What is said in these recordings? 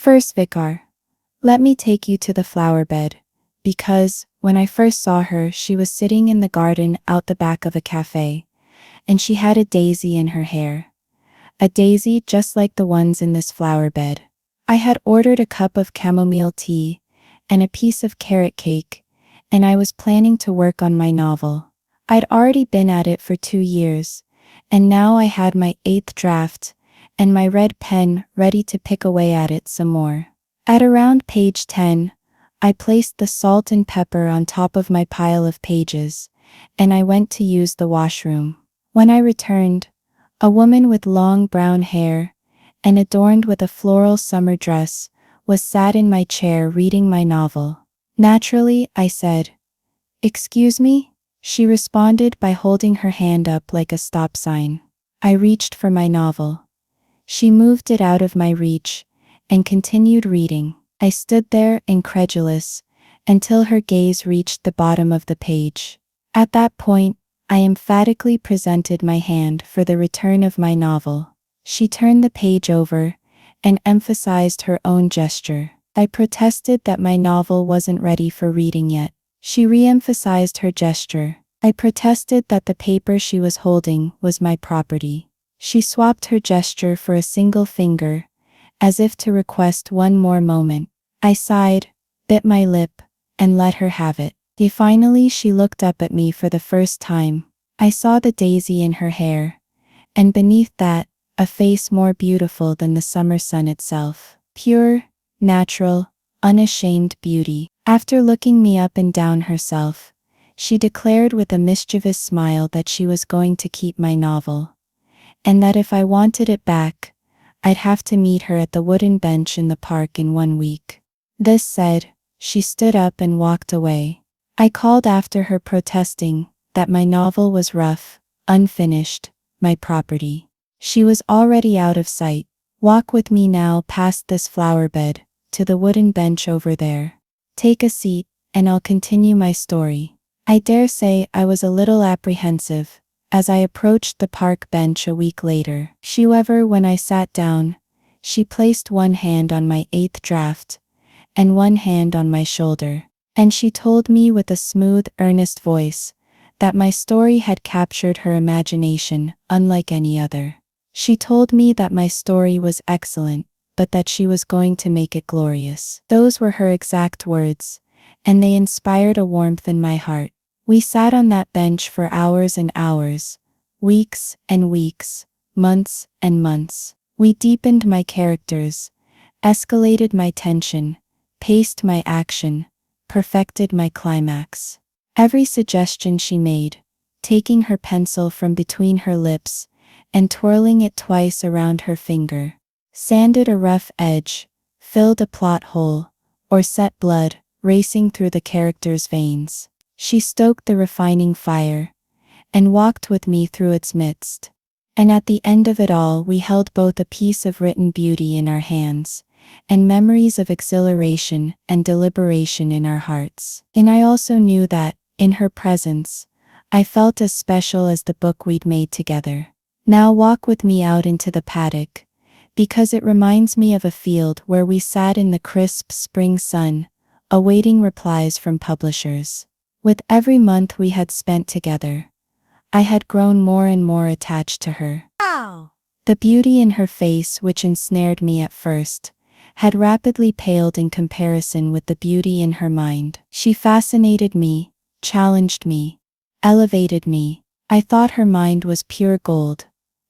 First, Vicar, let me take you to the flower bed, because, when I first saw her, she was sitting in the garden out the back of a cafe, and she had a daisy in her hair. A daisy just like the ones in this flower bed. I had ordered a cup of chamomile tea and a piece of carrot cake, and I was planning to work on my novel. I'd already been at it for 2 years, and now I had my 8th draft and my red pen ready to pick away at it some more. At around page 10, I placed the salt and pepper on top of my pile of pages, and I went to use the washroom. When I returned, a woman with long brown hair and adorned with a floral summer dress was sat in my chair reading my novel. Naturally, I said, "Excuse me?" She responded by holding her hand up like a stop sign. I reached for my novel. She moved it out of my reach and continued reading. I stood there, incredulous, until her gaze reached the bottom of the page. At that point, I emphatically presented my hand for the return of my novel. She turned the page over and emphasized her own gesture. I protested that my novel wasn't ready for reading yet. She re-emphasized her gesture. I protested that the paper she was holding was my property. She swapped her gesture for a single finger, as if to request one more moment. I sighed, bit my lip, and let her have it. Finally, she looked up at me for the first time. I saw the daisy in her hair, and beneath that, a face more beautiful than the summer sun itself. Pure, natural, unashamed beauty. After looking me up and down herself, she declared with a mischievous smile that she was going to keep my novel, and that if I wanted it back, I'd have to meet her at the wooden bench in the park in 1 week. This said, she stood up and walked away. I called after her, protesting that my novel was rough, unfinished, my property. She was already out of sight. "Walk with me now past this flower bed, to the wooden bench over there. Take a seat, and I'll continue my story." I dare say I was a little apprehensive as I approached the park bench a week later. However, when I sat down, she placed one hand on my 8th draft and one hand on my shoulder. And she told me with a smooth, earnest voice that my story had captured her imagination unlike any other. She told me that my story was excellent, but that she was going to make it glorious. Those were her exact words, and they inspired a warmth in my heart. We sat on that bench for hours and hours, weeks and weeks, months and months. We deepened my characters, escalated my tension, paced my action, perfected my climax. Every suggestion she made, taking her pencil from between her lips and twirling it twice around her finger, sanded a rough edge, filled a plot hole, or set blood racing through the character's veins. She stoked the refining fire and walked with me through its midst. And at the end of it all, we held both a piece of written beauty in our hands and memories of exhilaration and deliberation in our hearts. And I also knew that, in her presence, I felt as special as the book we'd made together. Now walk with me out into the paddock, because it reminds me of a field where we sat in the crisp spring sun, awaiting replies from publishers. With every month we had spent together, I had grown more and more attached to her. Ow! The beauty in her face, which ensnared me at first, had rapidly paled in comparison with the beauty in her mind. She fascinated me, challenged me, elevated me. I thought her mind was pure gold.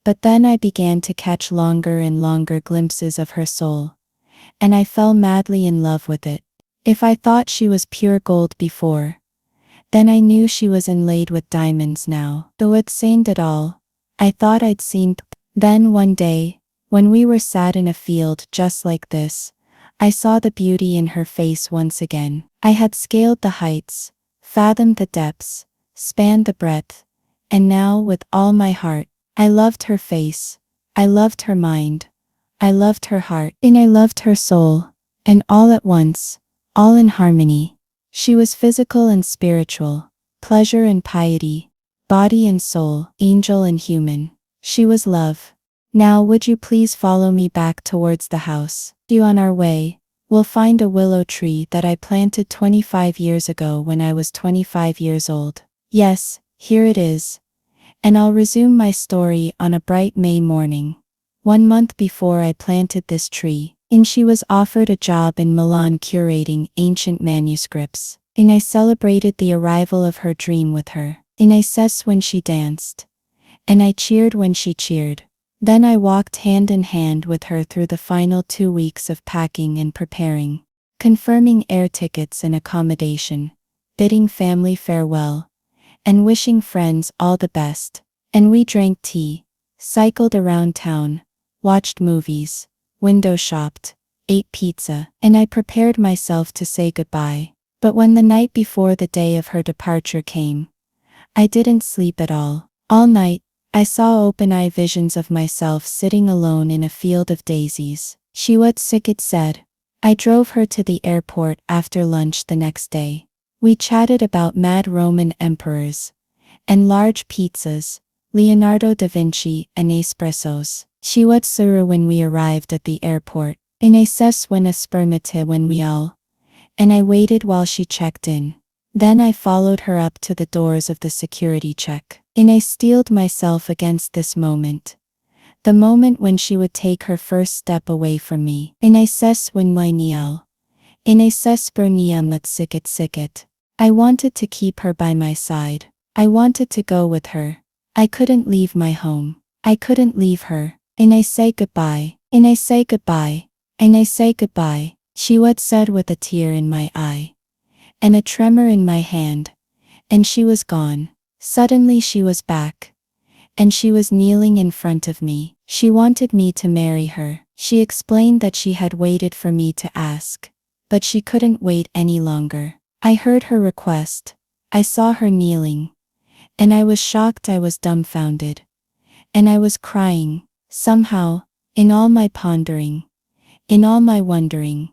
But then I began to catch longer and longer glimpses of her soul, and I fell madly in love with it. If I thought she was pure gold before, then I knew she was inlaid with diamonds now. Though it seemed it all, I thought I'd seen. Then one day, when we were sat in a field just like this, I saw the beauty in her face once again. I had scaled the heights, fathomed the depths, spanned the breadth, and now, with all my heart, I loved her face, I loved her mind, I loved her heart, and I loved her soul, and all at once, all in harmony. She was physical and spiritual, pleasure and piety, body and soul, angel and human. She was love. Now would you please follow me back towards the house? On our way, we'll find a willow tree that I planted 25 years ago when I was 25 years old. Yes, here it is. And I'll resume my story on a bright May morning. 1 month before I planted this tree, and she was offered a job in Milan curating ancient manuscripts. And I celebrated the arrival of her dream with her. And I sang when she danced. And I cheered when she cheered. Then I walked hand in hand with her through the final 2 weeks of packing and preparing, confirming air tickets and accommodation, bidding family farewell, and wishing friends all the best. And we drank tea, cycled around town, watched movies, window shopped, ate pizza, and I prepared myself to say goodbye. But when the night before the day of her departure came, I didn't sleep at all. All night, I saw open-eye visions of myself sitting alone in a field of daisies. She was sick, it said. I drove her to the airport after lunch the next day. We chatted about mad Roman emperors and large pizzas, Leonardo da Vinci and espressos. She was sure when we arrived at the airport, and I says when a spermate when we all, and I waited while she checked in. Then I followed her up to the doors of the security check, and I steeled myself against this moment. The moment when she would take her first step away from me. And I says when my niel. And I says bernia sicket. I wanted to keep her by my side. I wanted to go with her. I couldn't leave my home. I couldn't leave her. And I say goodbye. And I say goodbye. And I say goodbye. She would said with a tear in my eye. And a tremor in my hand. And she was gone. Suddenly she was back. And she was kneeling in front of me. She wanted me to marry her. She explained that she had waited for me to ask. But she couldn't wait any longer. I heard her request. I saw her kneeling. And I was shocked, I was dumbfounded. And I was crying. Somehow, in all my pondering, in all my wondering,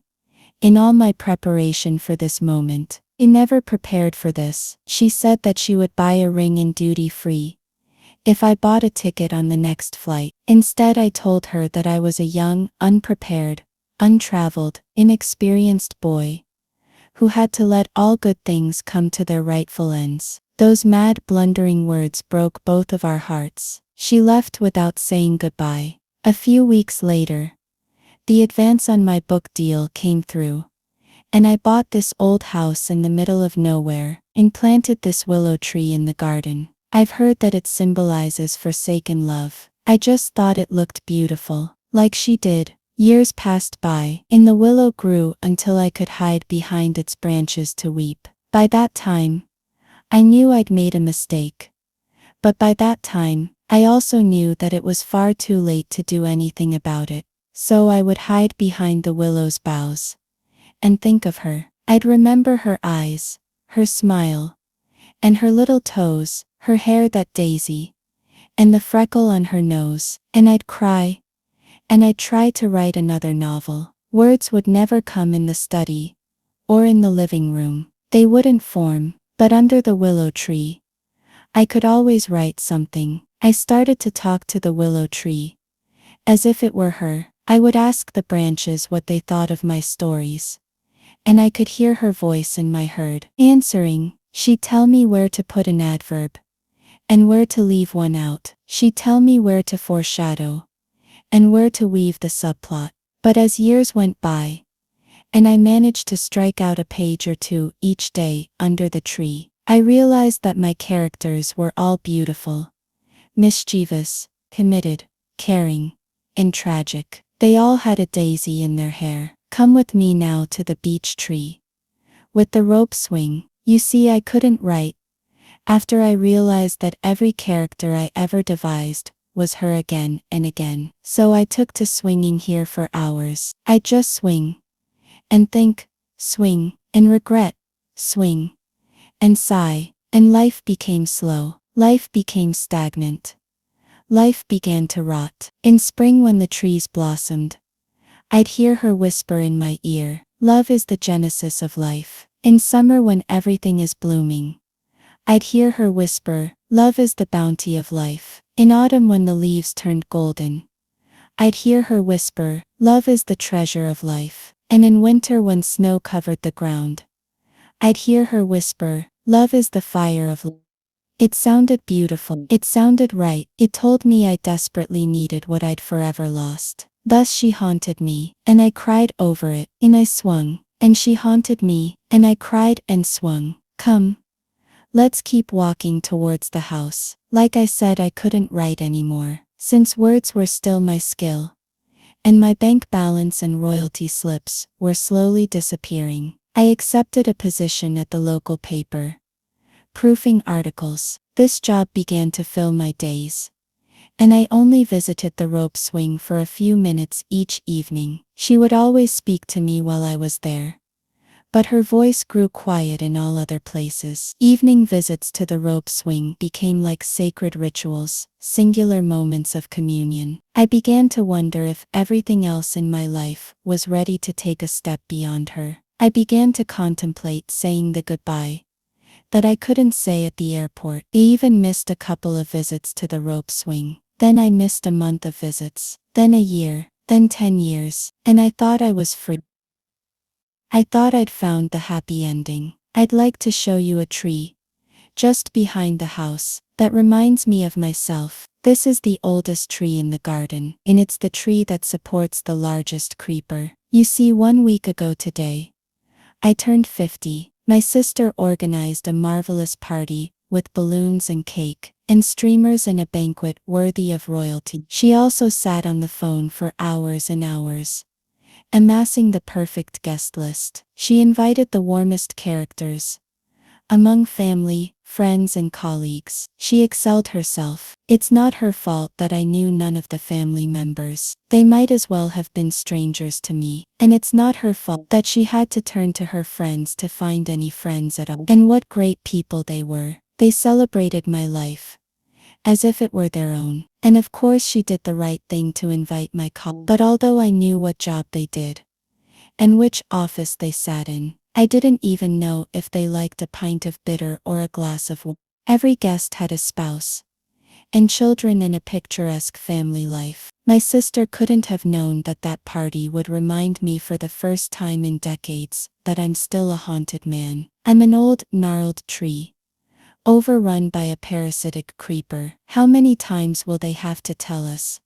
in all my preparation for this moment, I never prepared for this. She said that she would buy a ring in duty free if I bought a ticket on the next flight. Instead, I told her that I was a young, unprepared, untraveled, inexperienced boy who had to let all good things come to their rightful ends. Those mad, blundering words broke both of our hearts. She left without saying goodbye. A few weeks later, the advance on my book deal came through, and I bought this old house in the middle of nowhere and planted this willow tree in the garden. I've heard that it symbolizes forsaken love. I just thought it looked beautiful, like she did. Years passed by, and the willow grew until I could hide behind its branches to weep. By that time, I knew I'd made a mistake. But by that time, I also knew that it was far too late to do anything about it. So I would hide behind the willow's boughs and think of her. I'd remember her eyes, her smile, and her little toes, her hair that daisy, and the freckle on her nose, and I'd cry. And I'd try to write another novel. Words would never come in the study or in the living room. They wouldn't form, but under the willow tree, I could always write something. I started to talk to the willow tree, as if it were her. I would ask the branches what they thought of my stories, and I could hear her voice in my head. Answering, she'd tell me where to put an adverb, and where to leave one out. She'd tell me where to foreshadow, and where to weave the subplot. But as years went by, and I managed to strike out a page or two each day under the tree, I realized that my characters were all beautiful, mischievous, committed, caring, and tragic. They all had a daisy in their hair. Come with me now to the beech tree. With the rope swing, you see I couldn't write. After I realized that every character I ever devised was her again and again. So I took to swinging here for hours. I'd just swing and think, swing and regret, swing and sigh, and life became slow. Life became stagnant. Life began to rot. In spring when the trees blossomed, I'd hear her whisper in my ear, love is the genesis of life. In summer when everything is blooming, I'd hear her whisper, love is the bounty of life. In autumn when the leaves turned golden, I'd hear her whisper, "Love is the treasure of life." And in winter when snow covered the ground, I'd hear her whisper, "Love is the fire of life." It sounded beautiful. It sounded right. It told me I desperately needed what I'd forever lost. Thus she haunted me, and I cried over it, and I swung. And she haunted me, and I cried and swung. Come, let's keep walking towards the house. Like I said, I couldn't write anymore, since words were still my skill, and my bank balance and royalty slips were slowly disappearing. I accepted a position at the local paper, proofing articles. This job began to fill my days, and I only visited the rope swing for a few minutes each evening. She would always speak to me while I was there, but her voice grew quiet in all other places. Evening visits to the rope swing became like sacred rituals, singular moments of communion. I began to wonder if everything else in my life was ready to take a step beyond her. I began to contemplate saying the goodbye that I couldn't say at the airport. I even missed a couple of visits to the rope swing. Then I missed a month of visits, then a year, then 10 years, and I thought I was free. I thought I'd found the happy ending. I'd like to show you a tree just behind the house that reminds me of myself. This is the oldest tree in the garden, and it's the tree that supports the largest creeper. You see, 1 week ago today, I turned 50. My sister organized a marvelous party with balloons and cake, and streamers and a banquet worthy of royalty. She also sat on the phone for hours and hours, amassing the perfect guest list. She invited the warmest characters among family, friends, and colleagues. She excelled herself. It's not her fault that I knew none of the family members. They might as well have been strangers to me. And it's not her fault that she had to turn to her friends to find any friends at all. And what great people they were. They celebrated my life as if it were their own. And of course she did the right thing to invite my call. But although I knew what job they did and which office they sat in, I didn't even know if they liked a pint of bitter or a glass of wine. Every guest had a spouse and children and a picturesque family life. My sister couldn't have known that that party would remind me for the first time in decades that I'm still a haunted man. I'm an old, gnarled tree, overrun by a parasitic creeper. How many times will they have to tell us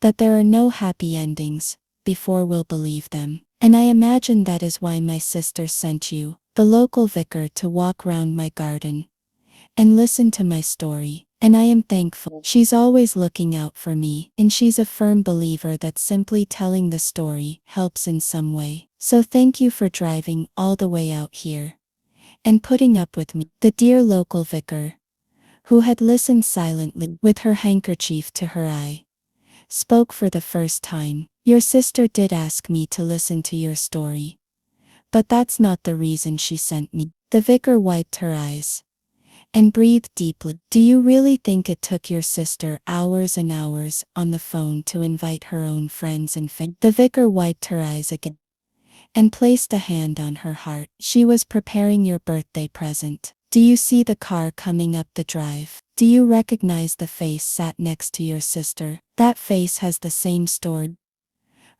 that there are no happy endings before we'll believe them? And I imagine that is why my sister sent you, the local vicar, to walk round my garden and listen to my story. And I am thankful. She's always looking out for me, and she's a firm believer that simply telling the story helps in some way. So thank you for driving all the way out here and putting up with me. The dear local vicar, who had listened silently with her handkerchief to her eye, spoke for the first time. Your sister did ask me to listen to your story, but that's not the reason she sent me. The vicar wiped her eyes and breathed deeply. Do you really think it took your sister hours and hours on the phone to invite her own friends and family? The vicar wiped her eyes again and placed a hand on her heart. She was preparing your birthday present. Do you see the car coming up the drive? Do you recognize the face sat next to your sister? That face has the same story.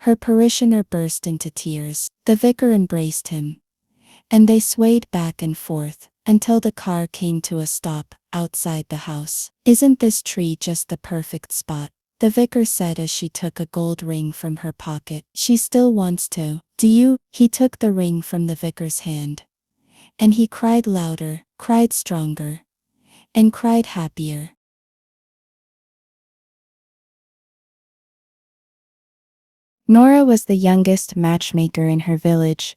Her parishioner burst into tears. The vicar embraced him, and they swayed back and forth until the car came to a stop outside the house. Isn't this tree just the perfect spot? The vicar said as she took a gold ring from her pocket. She still wants to. Do you? He took the ring from the vicar's hand, and he cried louder, cried stronger, and cried happier. Nora was the youngest matchmaker in her village,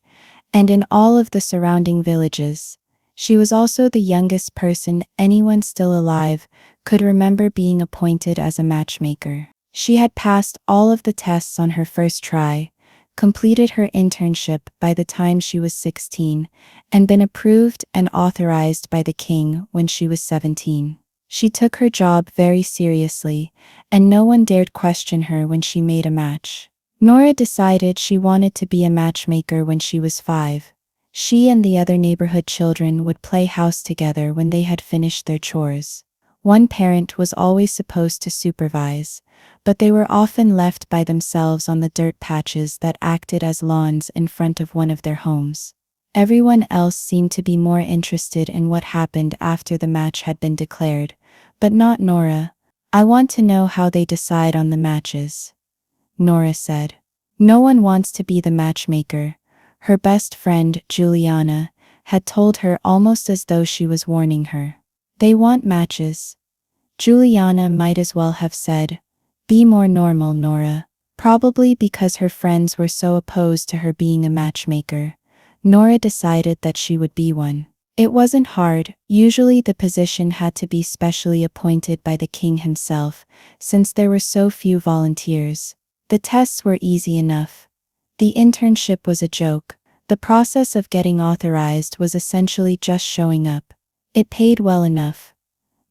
and in all of the surrounding villages. She was also the youngest person anyone still alive could remember being appointed as a matchmaker. She had passed all of the tests on her first try, completed her internship by the time she was 16, and been approved and authorized by the king when she was 17. She took her job very seriously, and no one dared question her when she made a match. Nora decided she wanted to be a matchmaker when she was 5. She and the other neighborhood children would play house together when they had finished their chores. One parent was always supposed to supervise, but they were often left by themselves on the dirt patches that acted as lawns in front of one of their homes. Everyone else seemed to be more interested in what happened after the match had been declared, but not Nora. "I want to know how they decide on the matches," Nora said. No one wants to be the matchmaker. Her best friend, Juliana, had told her almost as though she was warning her. "They want matches." Juliana might as well have said, "Be more normal, Nora." Probably because her friends were so opposed to her being a matchmaker, Nora decided that she would be one. It wasn't hard. Usually the position had to be specially appointed by the king himself, since there were so few volunteers. The tests were easy enough. The internship was a joke. The process of getting authorized was essentially just showing up. It paid well enough.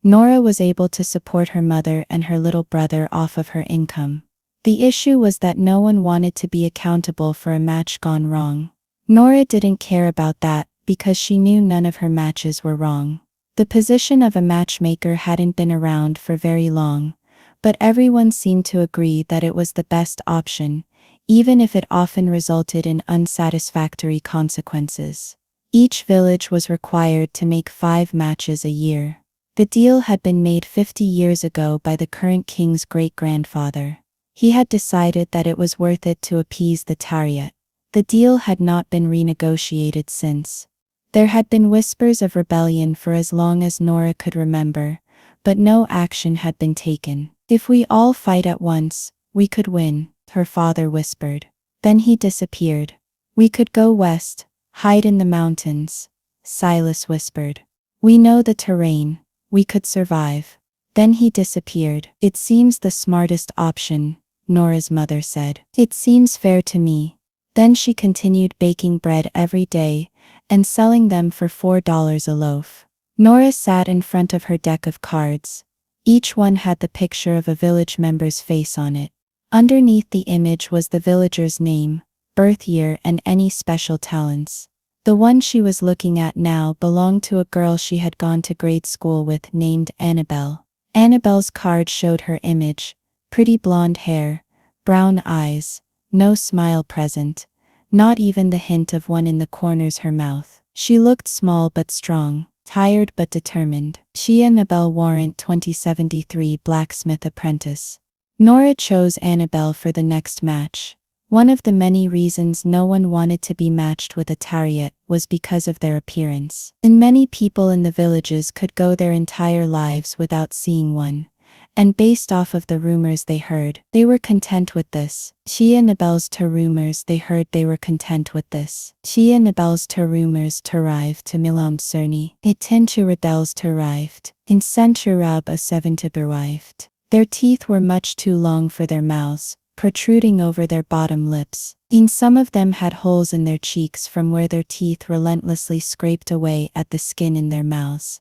Nora was able to support her mother and her little brother off of her income. The issue was that no one wanted to be accountable for a match gone wrong. Nora didn't care about that because she knew none of her matches were wrong. The position of a matchmaker hadn't been around for very long, but everyone seemed to agree that it was the best option, even if it often resulted in unsatisfactory consequences. Each village was required to make 5 matches a year. The deal had been made 50 years ago by the current king's great-grandfather. He had decided that it was worth it to appease the Tariat. The deal had not been renegotiated since. There had been whispers of rebellion for as long as Nora could remember, but no action had been taken. "If we all fight at once, we could win," her father whispered. Then he disappeared. "We could go west, hide in the mountains," Silas whispered. "We know the terrain, we could survive." Then he disappeared. "It seems the smartest option," Nora's mother said. "It seems fair to me." Then she continued baking bread every day and selling them for $4 a loaf. Nora sat in front of her deck of cards. Each one had the picture of a village member's face on it. Underneath the image was the villager's name, birth year, and any special talents. The one she was looking at now belonged to a girl she had gone to grade school with named Annabelle. Annabelle's card showed her image: pretty blonde hair, brown eyes, no smile present, not even the hint of one in the corners her mouth. She looked small but strong, tired but determined. She Annabelle Warrant 2073 blacksmith apprentice. Nora chose Annabelle for the next match. One of the many reasons no one wanted to be matched with a Tariat was because of their appearance. And many people in the villages could go their entire lives without seeing one. And based off of the rumors they heard, they were content with this. Chia Nabel's to rumors they heard they were content with this. Chia Nabel's to rumors arrived to Milam Cerny. Itin to Rebels arrived. In Centurab a 7 to arrived. Their teeth were much too long for their mouths, protruding over their bottom lips. In some of them had holes in their cheeks from where their teeth relentlessly scraped away at the skin in their mouths,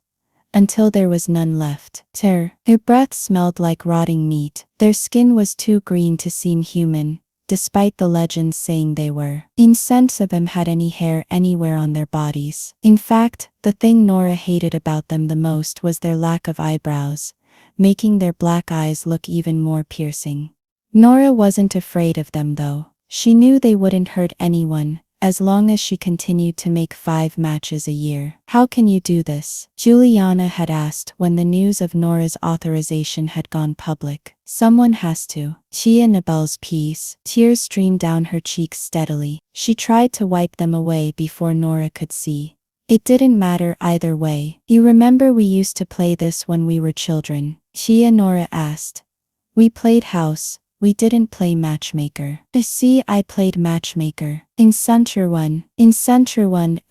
until there was none left. Their breath smelled like rotting meat. Their skin was too green to seem human, despite the legends saying they were. In sense of them had any hair anywhere on their bodies. In fact, the thing Nora hated about them the most was their lack of eyebrows, making their black eyes look even more piercing. Nora wasn't afraid of them though. She knew they wouldn't hurt anyone, as long as she continued to make 5 matches a year. How can you do this? Juliana had asked when the news of Nora's authorization had gone public. Someone has to. Chia Nabel's piece. Tears streamed down her cheeks steadily. She tried to wipe them away before Nora could see. It didn't matter either way. You remember we used to play this when we were children? Chia Nora asked. We played house. We didn't play matchmaker. See, I played matchmaker. In Centurone,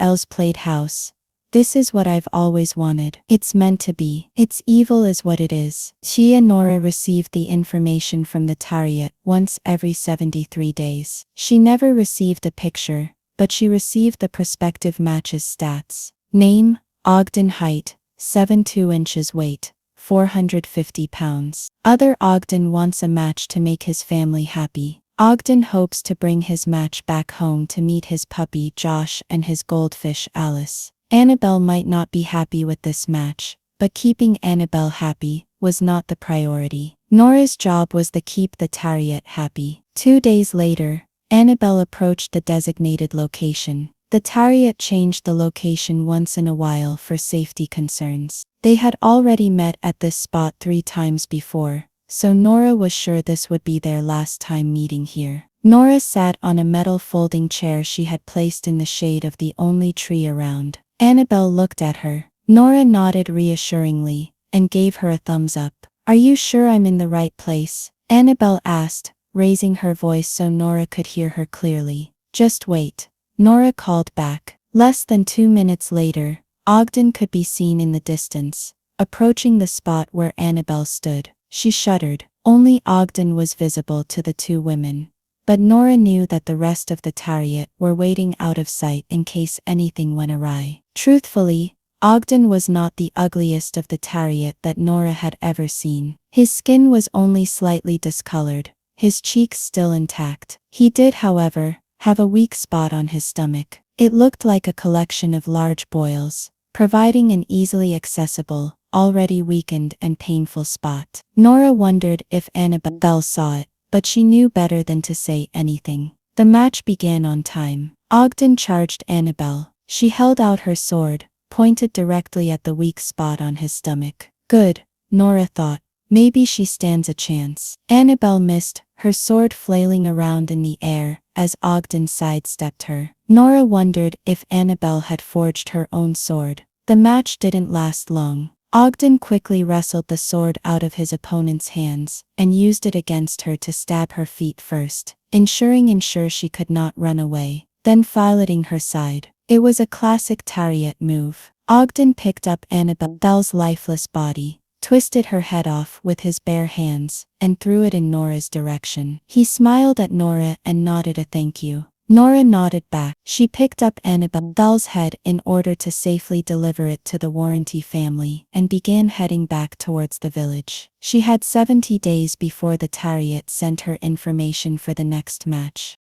Els played house. This is what I've always wanted. It's meant to be. It's evil is what it is. Chia Nora received the information from the Tariat once every 73 days. She never received a picture, but she received the prospective match's stats. Name, Ogden height, 7'2" inches weight, 450 pounds. Other Ogden wants a match to make his family happy. Ogden hopes to bring his match back home to meet his puppy Josh and his goldfish Alice. Annabelle might not be happy with this match, but keeping Annabelle happy was not the priority. Nora's job was to keep the Tariat happy. 2 days later, Annabelle approached the designated location. The Tariat changed the location once in a while for safety concerns. They had already met at this spot 3 times before, so Nora was sure this would be their last time meeting here. Nora sat on a metal folding chair she had placed in the shade of the only tree around. Annabelle looked at her. Nora nodded reassuringly and gave her a thumbs up. "Are you sure I'm in the right place?" Annabelle asked, raising her voice so Nora could hear her clearly. "Just wait," Nora called back. Less than 2 minutes later, Ogden could be seen in the distance, approaching the spot where Annabelle stood. She shuddered. Only Ogden was visible to the 2 women. But Nora knew that the rest of the Tariat were waiting out of sight in case anything went awry. Truthfully, Ogden was not the ugliest of the Tariat that Nora had ever seen. His skin was only slightly discolored, his cheeks still intact. He did, however, have a weak spot on his stomach. It looked like a collection of large boils, providing an easily accessible, already weakened and painful spot. Nora wondered if Annabelle saw it, but she knew better than to say anything. The match began on time. Ogden charged Annabelle. She held out her sword, pointed directly at the weak spot on his stomach. Good, Nora thought. Maybe she stands a chance. Annabelle missed, her sword flailing around in the air as Ogden sidestepped her. Nora wondered if Annabelle had forged her own sword. The match didn't last long. Ogden quickly wrestled the sword out of his opponent's hands and used it against her to stab her feet first, ensuring she could not run away, then fileting her side. It was a classic Tariat move. Ogden picked up Annabelle's lifeless body, twisted her head off with his bare hands, and threw it in Nora's direction. He smiled at Nora and nodded a thank you. Nora nodded back. She picked up Annabelle's head in order to safely deliver it to the Warranty family and began heading back towards the village. She had 70 days before the Tariat sent her information for the next match.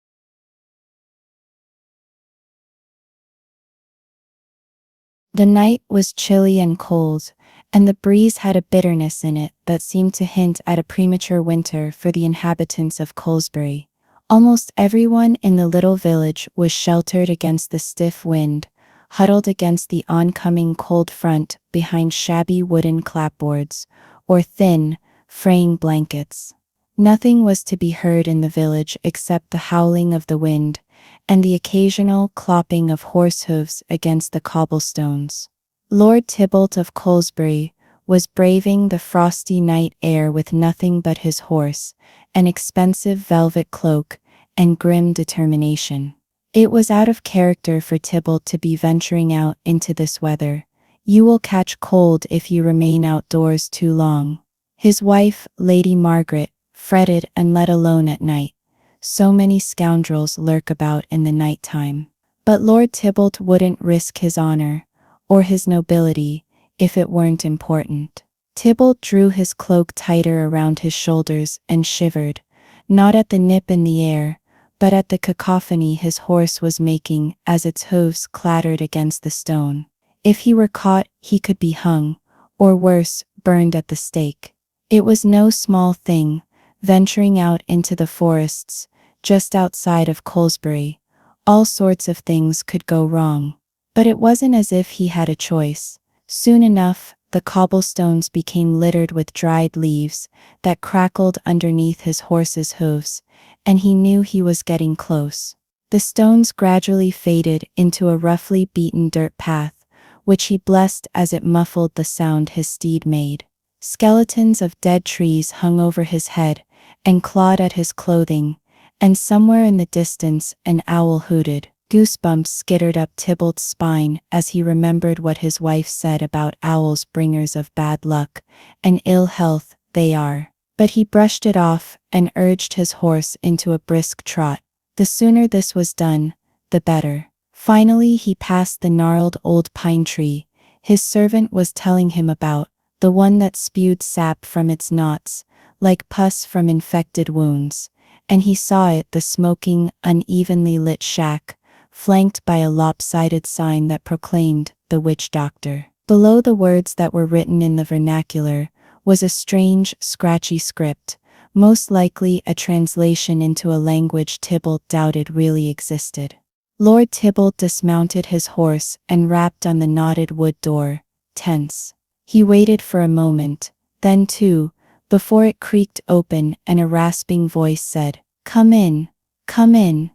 The night was chilly and cold, and the breeze had a bitterness in it that seemed to hint at a premature winter for the inhabitants of Colesbury. Almost everyone in the little village was sheltered against the stiff wind, huddled against the oncoming cold front behind shabby wooden clapboards or thin, fraying blankets. Nothing was to be heard in the village except the howling of the wind and the occasional clopping of horse hooves against the cobblestones. Lord Tybalt of Colesbury was braving the frosty night air with nothing but his horse, an expensive velvet cloak, and grim determination. It was out of character for Tybalt to be venturing out into this weather. "You will catch cold if you remain outdoors too long," his wife, Lady Margaret, fretted, and let alone at night. "So many scoundrels lurk about in the night time." But Lord Tybalt wouldn't risk his honor, or his nobility, if it weren't important. Tybalt drew his cloak tighter around his shoulders and shivered, not at the nip in the air, but at the cacophony his horse was making as its hooves clattered against the stone. If he were caught, he could be hung, or worse, burned at the stake. It was no small thing, venturing out into the forests, just outside of Colesbury. All sorts of things could go wrong. But it wasn't as if he had a choice. Soon enough, the cobblestones became littered with dried leaves that crackled underneath his horse's hooves, and he knew he was getting close. The stones gradually faded into a roughly beaten dirt path, which he blessed as it muffled the sound his steed made. Skeletons of dead trees hung over his head and clawed at his clothing, and somewhere in the distance an owl hooted. Goosebumps skittered up Tybalt's spine as he remembered what his wife said about owls, bringers of bad luck and ill health they are. But he brushed it off and urged his horse into a brisk trot. The sooner this was done, the better. Finally he passed the gnarled old pine tree his servant was telling him about, the one that spewed sap from its knots, like pus from infected wounds, and he saw it, the smoking, unevenly lit shack, flanked by a lopsided sign that proclaimed, "The Witch Doctor." Below the words that were written in the vernacular was a strange, scratchy script, most likely a translation into a language Tybalt doubted really existed. Lord Tybalt dismounted his horse and rapped on the knotted wood door, tense. He waited for a moment, then two, before it creaked open and a rasping voice said, "Come in, come in."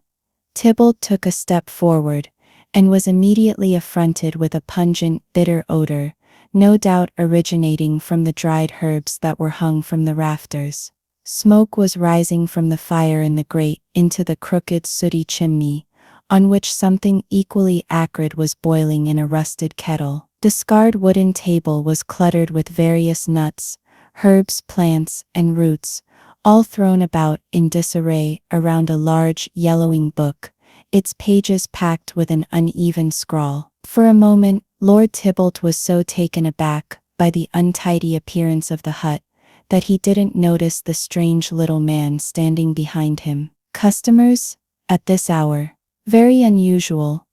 Tybalt took a step forward, and was immediately affronted with a pungent, bitter odor, no doubt originating from the dried herbs that were hung from the rafters. Smoke was rising from the fire in the grate into the crooked, sooty chimney, on which something equally acrid was boiling in a rusted kettle. The scarred wooden table was cluttered with various nuts, herbs, plants, and roots, all thrown about in disarray around a large, yellowing book, its pages packed with an uneven scrawl. For a moment, Lord Tybalt was so taken aback by the untidy appearance of the hut that he didn't notice the strange little man standing behind him. Customers? At this hour? Very unusual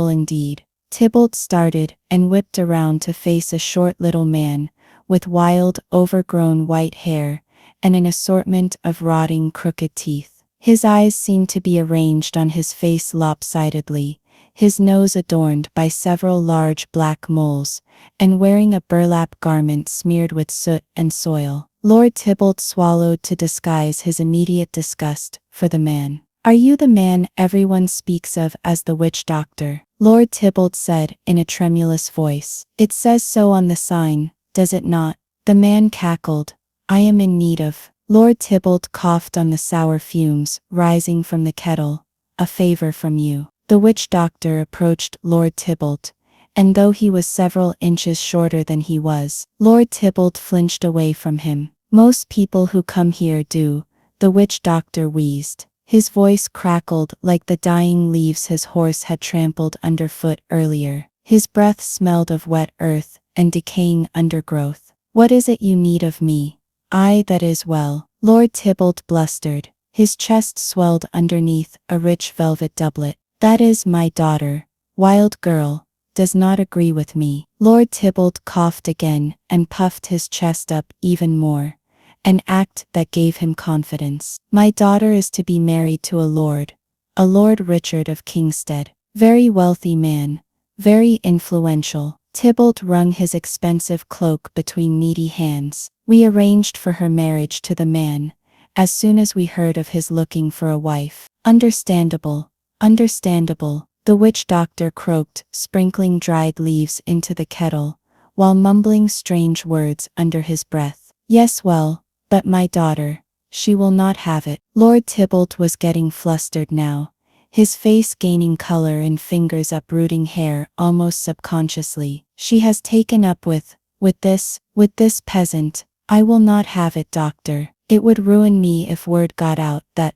indeed. Tybalt started and whipped around to face a short little man with wild, overgrown white hair and an assortment of rotting, crooked teeth. His eyes seemed to be arranged on his face lopsidedly, his nose adorned by several large black moles, and wearing a burlap garment smeared with soot and soil. Lord Tybalt swallowed to disguise his immediate disgust for the man. "Are you the man everyone speaks of as the witch doctor?" Lord Tybalt said in a tremulous voice. "It says so on the sign, does it not?" The man cackled. "I am in need of—" Lord Tybalt coughed on the sour fumes rising from the kettle. "A favor from you." The witch doctor approached Lord Tybalt, and though he was several inches shorter than he was, Lord Tybalt flinched away from him. "Most people who come here do," the witch doctor wheezed. His voice crackled like the dying leaves his horse had trampled underfoot earlier. His breath smelled of wet earth and decaying undergrowth. "What is it you need of me?" That is well," Lord Tybalt blustered. His chest swelled underneath a rich velvet doublet. "That is, my daughter, wild girl, does not agree with me." Lord Tybalt coughed again and puffed his chest up even more, an act that gave him confidence. "My daughter is to be married to a Lord Richard of Kingstead. Very wealthy man, very influential." Tybalt wrung his expensive cloak between needy hands. "We arranged for her marriage to the man, as soon as we heard of his looking for a wife." Understandable, the witch doctor croaked, sprinkling dried leaves into the kettle, while mumbling strange words under his breath. "Yes, well, but my daughter, she will not have it." Lord Tybalt was getting flustered now, his face gaining color and fingers uprooting hair almost subconsciously. "She has taken up with this peasant. I will not have it, doctor. It would ruin me if word got out that.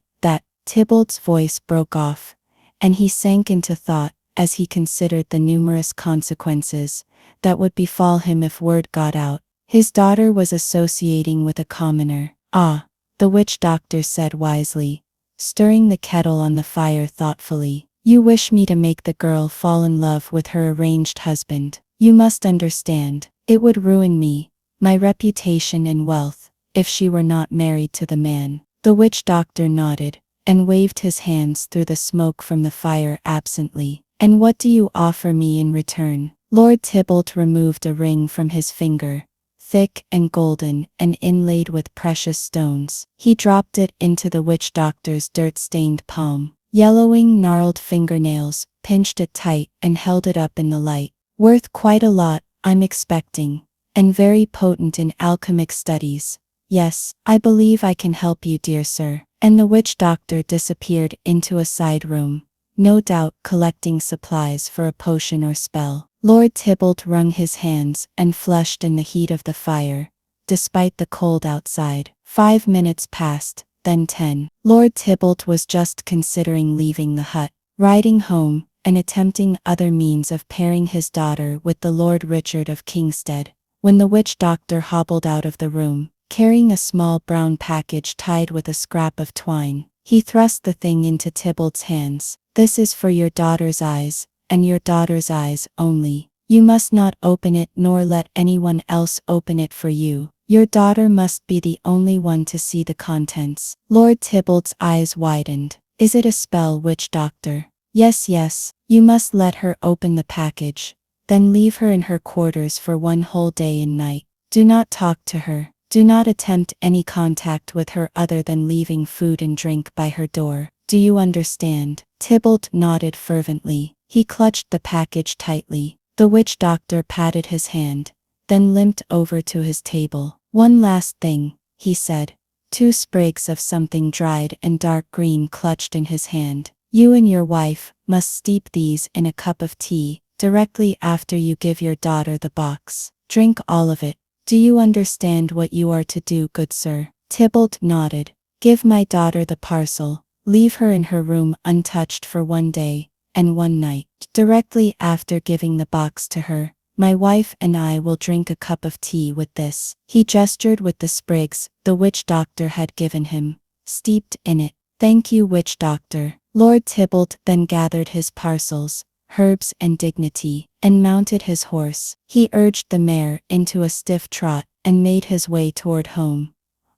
Tybalt's voice broke off, and he sank into thought as he considered the numerous consequences that would befall him if word got out. His daughter was associating with a commoner. "Ah," the witch doctor said wisely, stirring the kettle on the fire thoughtfully. "You wish me to make the girl fall in love with her arranged husband. You must understand, it would ruin me, my reputation and wealth, if she were not married to the man." The witch doctor nodded, and waved his hands through the smoke from the fire absently. "And what do you offer me in return?" Lord Tybalt removed a ring from his finger, thick and golden and inlaid with precious stones. He dropped it into the witch doctor's dirt-stained palm. Yellowing, gnarled fingernails pinched it tight and held it up in the light. "Worth quite a lot, I'm expecting, and very potent in alchemic studies. Yes, I believe I can help you, dear sir." And the witch doctor disappeared into a side room, no doubt collecting supplies for a potion or spell. Lord Tybalt wrung his hands and flushed in the heat of the fire, despite the cold outside. 5 minutes passed, then 10. Lord Tybalt was just considering leaving the hut, riding home, and attempting other means of pairing his daughter with the Lord Richard of Kingstead, when the witch doctor hobbled out of the room, carrying a small brown package tied with a scrap of twine. He thrust the thing into Tybalt's hands. "This is for your daughter's eyes, and your daughter's eyes only." You must not open it nor let anyone else open it for you. Your daughter must be the only one to see the contents. Lord Tybalt's eyes widened. Is it a spell, witch doctor? Yes, yes. You must let her open the package. Then leave her in her quarters for one whole day and night. Do not talk to her. Do not attempt any contact with her other than leaving food and drink by her door. Do you understand? Tybalt nodded fervently. He clutched the package tightly. The witch doctor patted his hand, then limped over to his table. One last thing, he said. 2 sprigs of something dried and dark green clutched in his hand. You and your wife must steep these in a cup of tea directly after you give your daughter the box. Drink all of it. Do you understand what you are to do, good sir? Tybalt nodded. Give my daughter the parcel. Leave her in her room untouched for 1 day and 1 night. Directly after giving the box to her, my wife and I will drink a cup of tea with this. He gestured with the sprigs the witch doctor had given him, steeped in it. Thank you, witch doctor. Lord Tybalt then gathered his parcels, herbs and dignity, and mounted his horse. He urged the mare into a stiff trot and made his way toward home,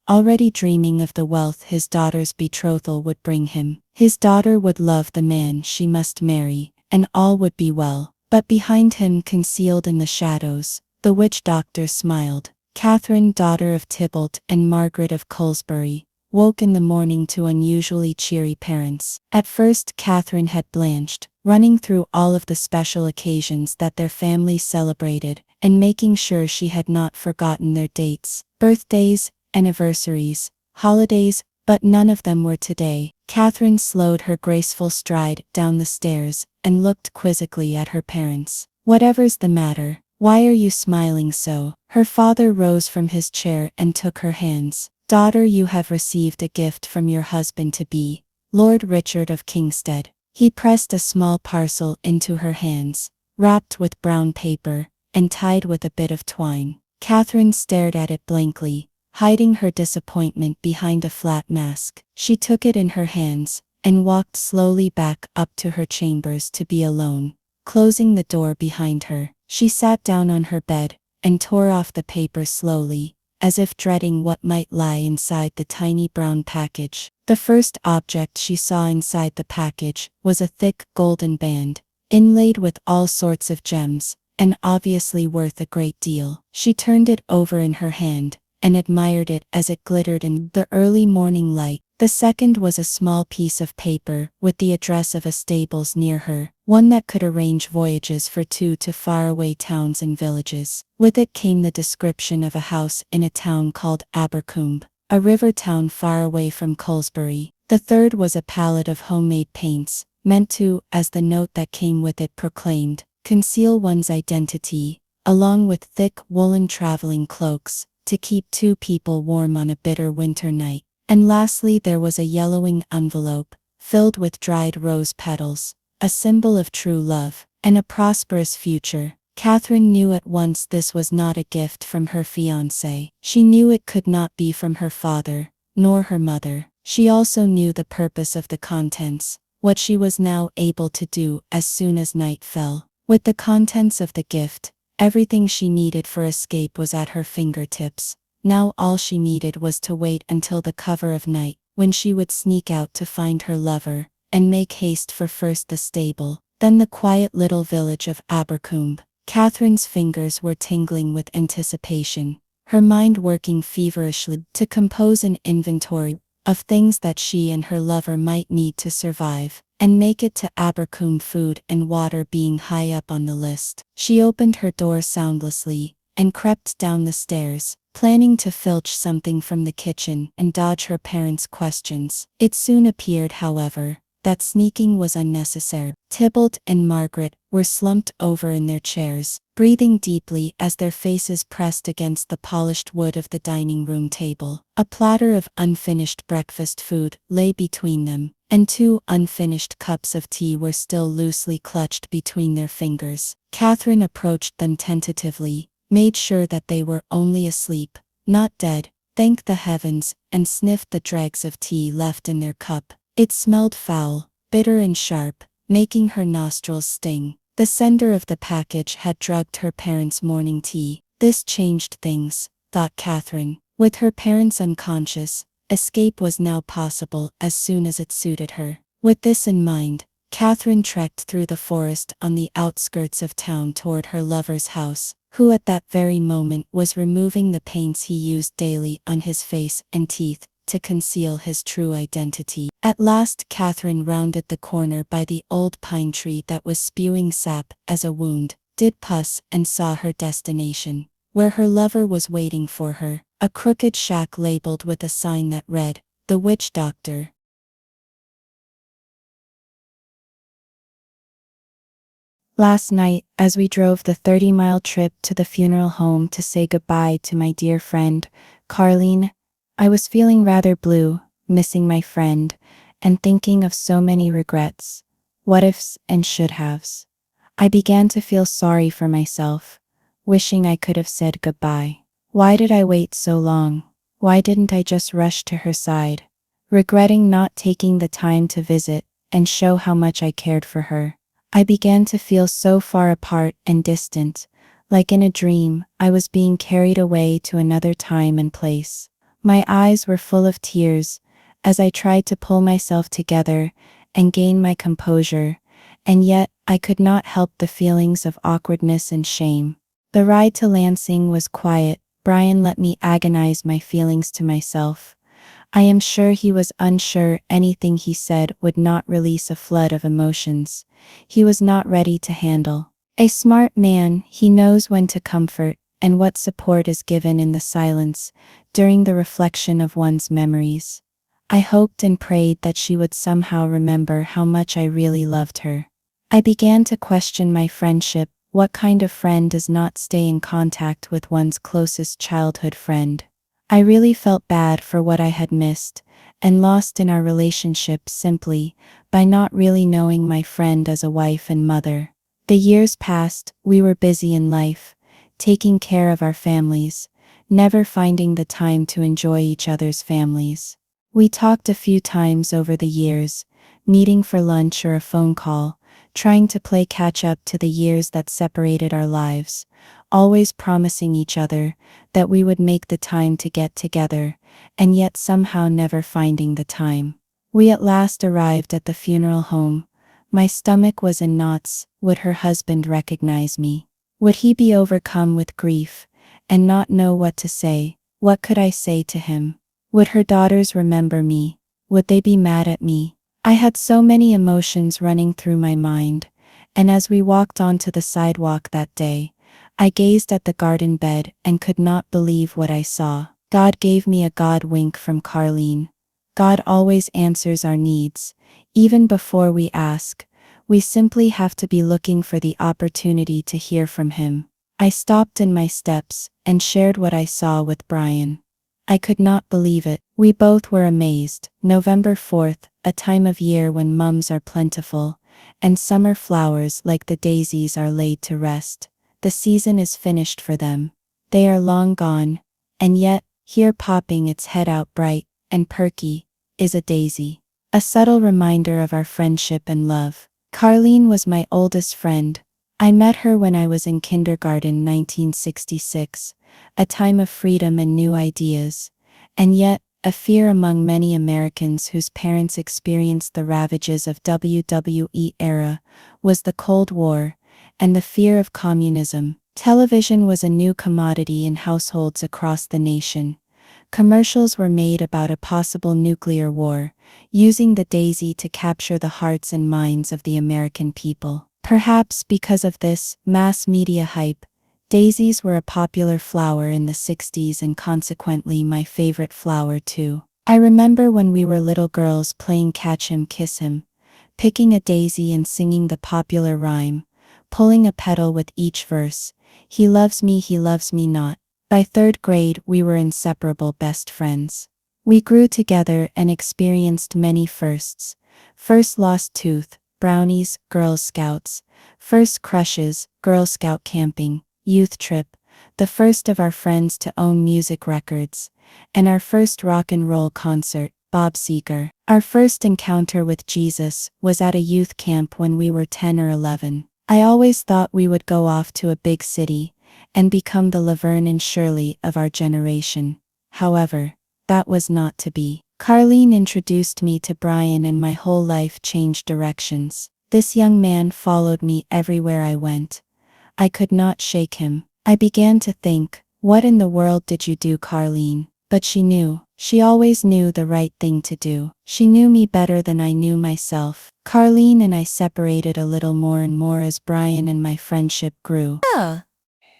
already dreaming of the wealth his daughter's betrothal would bring him. His daughter would love the man she must marry, and all would be well. But behind him, concealed in the shadows, the witch doctor smiled. Catherine, daughter of Tybalt and Margaret of Colesbury, woke in the morning to unusually cheery parents. At first Catherine had blanched, running through all of the special occasions that their family celebrated, and making sure she had not forgotten their dates, birthdays, anniversaries, holidays, but none of them were today. Catherine slowed her graceful stride down the stairs and looked quizzically at her parents. Whatever's the matter? Why are you smiling so? Her father rose from his chair and took her hands. Daughter, you have received a gift from your husband-to-be, Lord Richard of Kingstead. He pressed a small parcel into her hands, wrapped with brown paper and tied with a bit of twine. Catherine stared at it blankly, hiding her disappointment behind a flat mask. She took it in her hands and walked slowly back up to her chambers to be alone. Closing the door behind her, she sat down on her bed and tore off the paper slowly, as if dreading what might lie inside the tiny brown package. The first object she saw inside the package was a thick golden band, inlaid with all sorts of gems, and obviously worth a great deal. She turned it over in her hand and admired it as it glittered in the early morning light. The second was a small piece of paper with the address of a stables near her, one that could arrange voyages for 2 to faraway towns and villages. With it came the description of a house in a town called Abercombe, a river town far away from Colesbury. The third was a palette of homemade paints, meant to, as the note that came with it proclaimed, conceal one's identity, along with thick woolen traveling cloaks, to keep 2 people warm on a bitter winter night. And lastly, there was a yellowing envelope, filled with dried rose petals, a symbol of true love and a prosperous future. Catherine knew at once this was not a gift from her fiancé. She knew it could not be from her father, nor her mother. She also knew the purpose of the contents, what she was now able to do as soon as night fell. With the contents of the gift, everything she needed for escape was at her fingertips. Now all she needed was to wait until the cover of night, when she would sneak out to find her lover, and make haste for first the stable, then the quiet little village of Abercombe. Catherine's fingers were tingling with anticipation, her mind working feverishly to compose an inventory of things that she and her lover might need to survive, and make it to Abercombe, food and water being high up on the list. She opened her door soundlessly, and crept down the stairs, planning to filch something from the kitchen and dodge her parents' questions. It soon appeared, however, that sneaking was unnecessary. Tybalt and Margaret were slumped over in their chairs, breathing deeply as their faces pressed against the polished wood of the dining room table. A platter of unfinished breakfast food lay between them, and 2 unfinished cups of tea were still loosely clutched between their fingers. Catherine approached them tentatively, made sure that they were only asleep, not dead, thanked the heavens, and sniffed the dregs of tea left in their cup. It smelled foul, bitter and sharp, making her nostrils sting. The sender of the package had drugged her parents' morning tea. This changed things, thought Catherine. With her parents unconscious, escape was now possible as soon as it suited her. With this in mind, Catherine trekked through the forest on the outskirts of town toward her lover's house, who at that very moment was removing the paints he used daily on his face and teeth to conceal his true identity. At last Catherine rounded the corner by the old pine tree that was spewing sap as a wound, did pus, and saw her destination, where her lover was waiting for her, a crooked shack labeled with a sign that read, "The Witch Doctor." Last night, as we drove the 30-mile trip to the funeral home to say goodbye to my dear friend, Carlene, I was feeling rather blue, missing my friend, and thinking of so many regrets, what-ifs and should-haves. I began to feel sorry for myself, wishing I could have said goodbye. Why did I wait so long? Why didn't I just rush to her side, regretting not taking the time to visit and show how much I cared for her? I began to feel so far apart and distant, like in a dream I was being carried away to another time and place. My eyes were full of tears as I tried to pull myself together and gain my composure, and yet I could not help the feelings of awkwardness and shame. The ride to Lansing was quiet. Brian let me agonize my feelings to myself. I am sure he was unsure anything he said would not release a flood of emotions he was not ready to handle. A smart man, he knows when to comfort and what support is given in the silence during the reflection of one's memories. I hoped and prayed that she would somehow remember how much I really loved her. I began to question my friendship. What kind of friend does not stay in contact with one's closest childhood friend? I really felt bad for what I had missed and lost in our relationship simply by not really knowing my friend as a wife and mother. The years passed, we were busy in life, taking care of our families, never finding the time to enjoy each other's families. We talked a few times over the years, meeting for lunch or a phone call, trying to play catch up to the years that separated our lives, always promising each other that we would make the time to get together, and yet somehow never finding the time. We at last arrived at the funeral home. My stomach was in knots. Would her husband recognize me? Would he be overcome with grief and not know what to say? What could I say to him? Would her daughters remember me? Would they be mad at me? I had so many emotions running through my mind, and as we walked onto the sidewalk that day, I gazed at the garden bed and could not believe what I saw. God gave me a God wink from Carlene. God always answers our needs, even before we ask. We simply have to be looking for the opportunity to hear from Him. I stopped in my steps and shared what I saw with Brian. I could not believe it. We both were amazed. November 4th, a time of year when mums are plentiful, and summer flowers like the daisies are laid to rest. The season is finished for them. They are long gone, and yet, here popping its head out bright and perky, is a daisy. A subtle reminder of our friendship and love. Carlene was my oldest friend. I met her when I was in kindergarten 1966, a time of freedom and new ideas, and yet, a fear among many Americans whose parents experienced the ravages of WWE era was the Cold War and the fear of communism. Television was a new commodity in households across the nation. Commercials were made about a possible nuclear war, using the daisy to capture the hearts and minds of the American people. Perhaps because of this mass media hype, daisies were a popular flower in the 60s and consequently my favorite flower too. I remember when we were little girls playing Catch Him Kiss Him, picking a daisy and singing the popular rhyme, pulling a petal with each verse, he loves me not. By third grade we were inseparable best friends. We grew together and experienced many firsts. First lost tooth, brownies, Girl Scouts, first crushes, Girl Scout camping, youth trip, the first of our friends to own music records, and our first rock and roll concert, Bob Seger. Our first encounter with Jesus was at a youth camp when we were 10 or 11. I always thought we would go off to a big city and become the Laverne and Shirley of our generation. However, that was not to be. Carlene introduced me to Brian and my whole life changed directions. This young man followed me everywhere I went. I could not shake him. I began to think, what in the world did you do, Carlene? But she knew. She always knew the right thing to do. She knew me better than I knew myself. Carlene and I separated a little more and more as Brian and my friendship grew.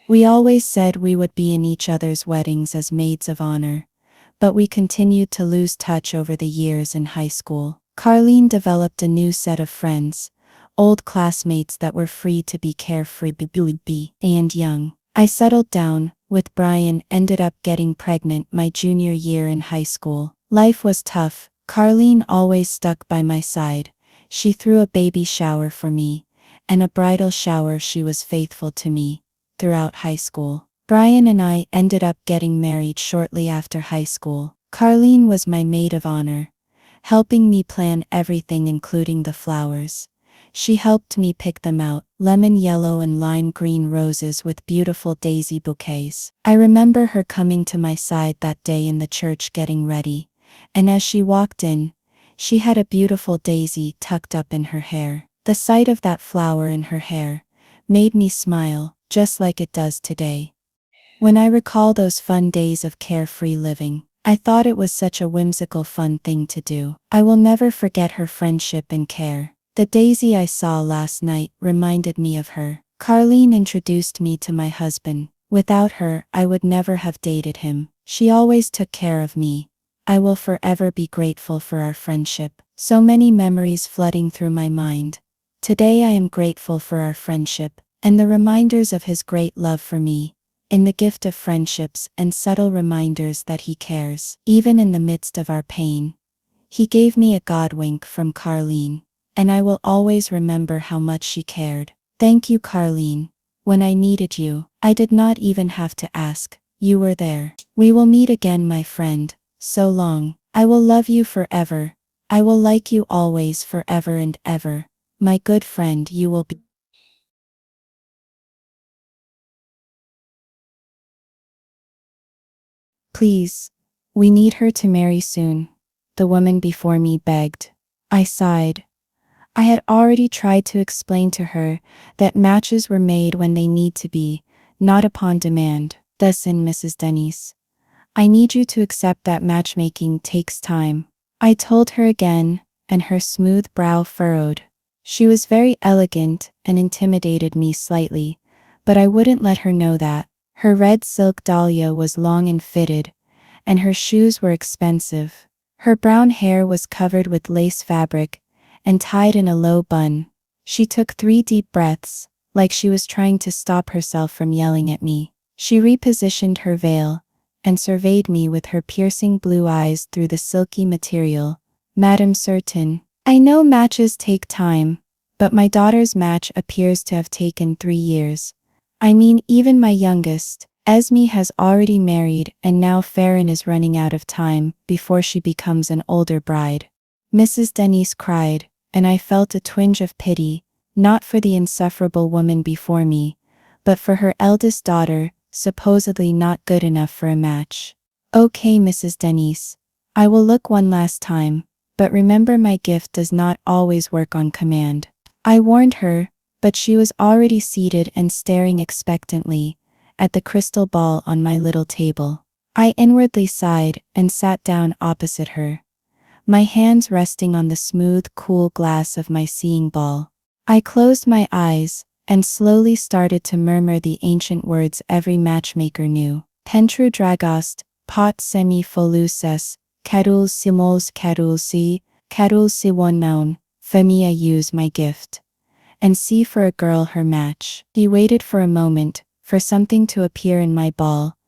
We always said we would be in each other's weddings as maids of honor, but we continued to lose touch over the years in high school. Carlene developed a new set of friends, old classmates that were free to be carefree and young. I settled down, with Brian, ended up getting pregnant my junior year in high school. Life was tough. Carlene always stuck by my side. She threw a baby shower for me, and a bridal shower. She was faithful to me throughout high school. Brian and I ended up getting married shortly after high school. Carlene was my maid of honor, helping me plan everything including the flowers. She helped me pick them out, lemon yellow and lime green roses with beautiful daisy bouquets. I remember her coming to my side that day in the church getting ready, and as she walked in, she had a beautiful daisy tucked up in her hair. The sight of that flower in her hair made me smile, just like it does today. When I recall those fun days of carefree living, I thought it was such a whimsical fun thing to do. I will never forget her friendship and care. The daisy I saw last night reminded me of her. Carlene introduced me to my husband. Without her, I would never have dated him. She always took care of me. I will forever be grateful for our friendship. So many memories flooding through my mind. Today I am grateful for our friendship, and the reminders of his great love for me. In the gift of friendships and subtle reminders that he cares, even in the midst of our pain. He gave me a God wink from Carlene, and I will always remember how much she cared. Thank you, Carlene. When I needed you, I did not even have to ask. You were there. We will meet again, my friend. So long. I will love you forever. I will like you always, forever and ever. My good friend, you will be. Please. We need her to marry soon. The woman before me begged. I sighed. I had already tried to explain to her that matches were made when they need to be, not upon demand. Listen, Mrs. Denise. I need you to accept that matchmaking takes time. I told her again, and her smooth brow furrowed. She was very elegant and intimidated me slightly, but I wouldn't let her know that. Her red silk dahlia was long and fitted, and her shoes were expensive. Her brown hair was covered with lace fabric and tied in a low bun. She took 3 deep breaths, like she was trying to stop herself from yelling at me. She repositioned her veil and surveyed me with her piercing blue eyes through the silky material. Madam Certain, I know matches take time, but my daughter's match appears to have taken 3 years. I mean, even my youngest, Esme, has already married, and now Farron is running out of time before she becomes an older bride. Mrs. Denise cried, and I felt a twinge of pity, not for the insufferable woman before me, but for her eldest daughter, supposedly not good enough for a match. Okay, Mrs. Denise. I will look one last time, but remember, my gift does not always work on command. I warned her, but she was already seated and staring expectantly at the crystal ball on my little table. I inwardly sighed and sat down opposite her, my hands resting on the smooth, cool glass of my seeing ball. I closed my eyes and slowly started to murmur the ancient words every matchmaker knew. Pentru dragost, pot semi foluses, cadul simos cadul si one noun, femia use my gift. And see for a girl her match. He waited for a moment, for something to appear in my ball,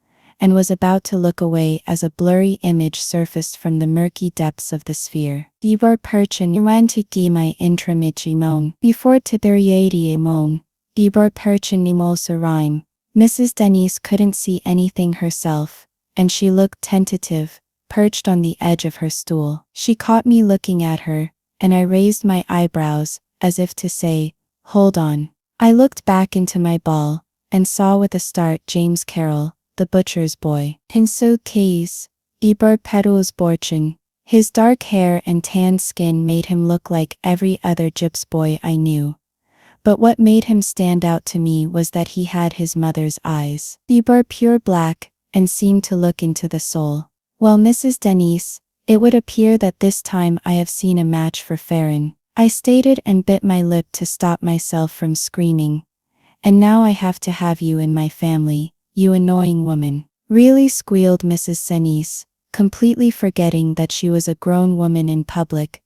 and was about to look away as a blurry image surfaced from the murky depths of the sphere. Dibor perchen irantiki my intramigimon, before tideriadiamon, Dibor perchen nimosa rhyme. Mrs. Denise couldn't see anything herself, and she looked tentative, perched on the edge of her stool. She caught me looking at her, and I raised my eyebrows, as if to say, hold on. I looked back into my ball, and saw with a start James Carroll, the butcher's boy. Hinso keys, Iber pedals borchin. His dark hair and tanned skin made him look like every other gyps boy I knew. But what made him stand out to me was that he had his mother's eyes. They were pure black, and seemed to look into the soul. Well, Mrs. Denise, it would appear that this time I have seen a match for Farron, I stated and bit my lip to stop myself from screaming. And now I have to have you in my family, you annoying woman. Really, squealed Mrs. Denise, completely forgetting that she was a grown woman in public,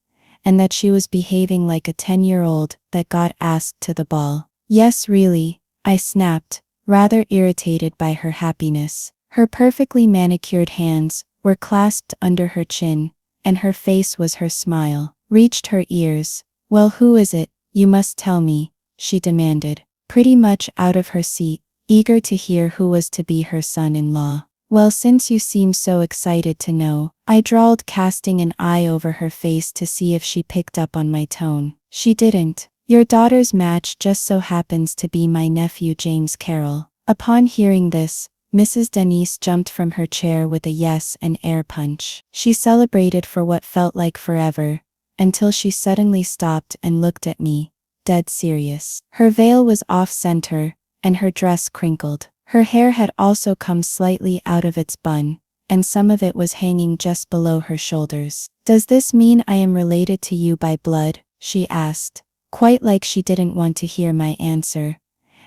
and that she was behaving like a 10-year-old that got asked to the ball. Yes, really, I snapped, rather irritated by her happiness. Her perfectly manicured hands were clasped under her chin, and her face was her smile, reached her ears. Well, who is it? You must tell me, she demanded, pretty much out of her seat, eager to hear who was to be her son-in-law. Well, since you seem so excited to know, I drawled, casting an eye over her face to see if she picked up on my tone. She didn't. Your daughter's match just so happens to be my nephew James Carroll. Upon hearing this, Mrs. Denise jumped from her chair with a yes and air punch. She celebrated for what felt like forever, until she suddenly stopped and looked at me, dead serious. Her veil was off-center, and her dress crinkled. Her hair had also come slightly out of its bun, and some of it was hanging just below her shoulders. Does this mean I am related to you by blood? She asked, quite like she didn't want to hear my answer.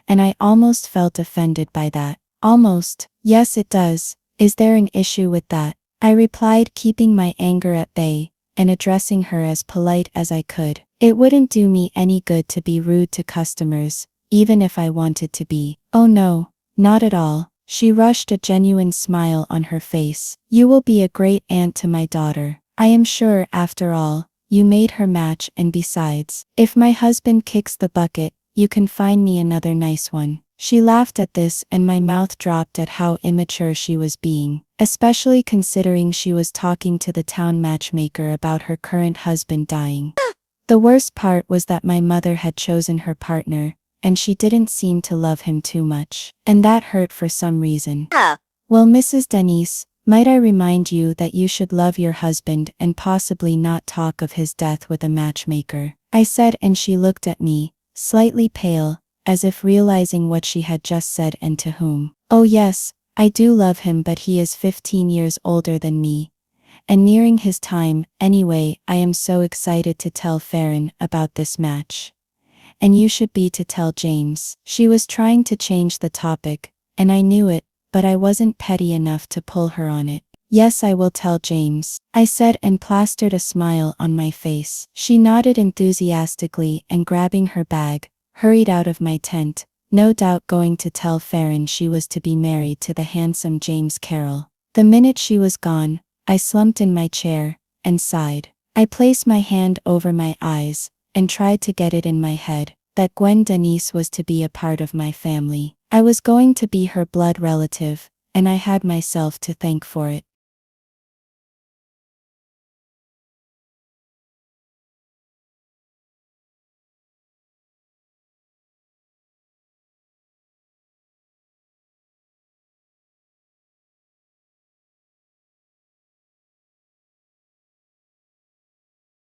And I almost felt offended by that. Almost. Yes, it does. Is there an issue with that? I replied, keeping my anger at bay, and addressing her as polite as I could. It wouldn't do me any good to be rude to customers, even if I wanted to be. Oh no. Not at all. She rushed, a genuine smile on her face. You will be a great aunt to my daughter. I am sure, after all, you made her match, and besides, if my husband kicks the bucket, you can find me another nice one. She laughed at this, and my mouth dropped at how immature she was being, especially considering she was talking to the town matchmaker about her current husband dying. The worst part was that my mother had chosen her partner, and she didn't seem to love him too much, and that hurt for some reason. Well, Mrs. Denise, might I remind you that you should love your husband and possibly not talk of his death with a matchmaker, I said, and she looked at me, slightly pale, as if realizing what she had just said and to whom. Oh yes, I do love him, but he is 15 years older than me, and nearing his time. Anyway, I am so excited to tell Farron about this match. And you should be to tell James. She was trying to change the topic, and I knew it, but I wasn't petty enough to pull her on it. Yes, I will tell James, I said, and plastered a smile on my face. She nodded enthusiastically, and grabbing her bag, hurried out of my tent, no doubt going to tell Farron she was to be married to the handsome James Carroll. The minute she was gone, I slumped in my chair, and sighed. I placed my hand over my eyes, and tried to get it in my head that Gwen Denise was to be a part of my family. I was going to be her blood relative, and I had myself to thank for it.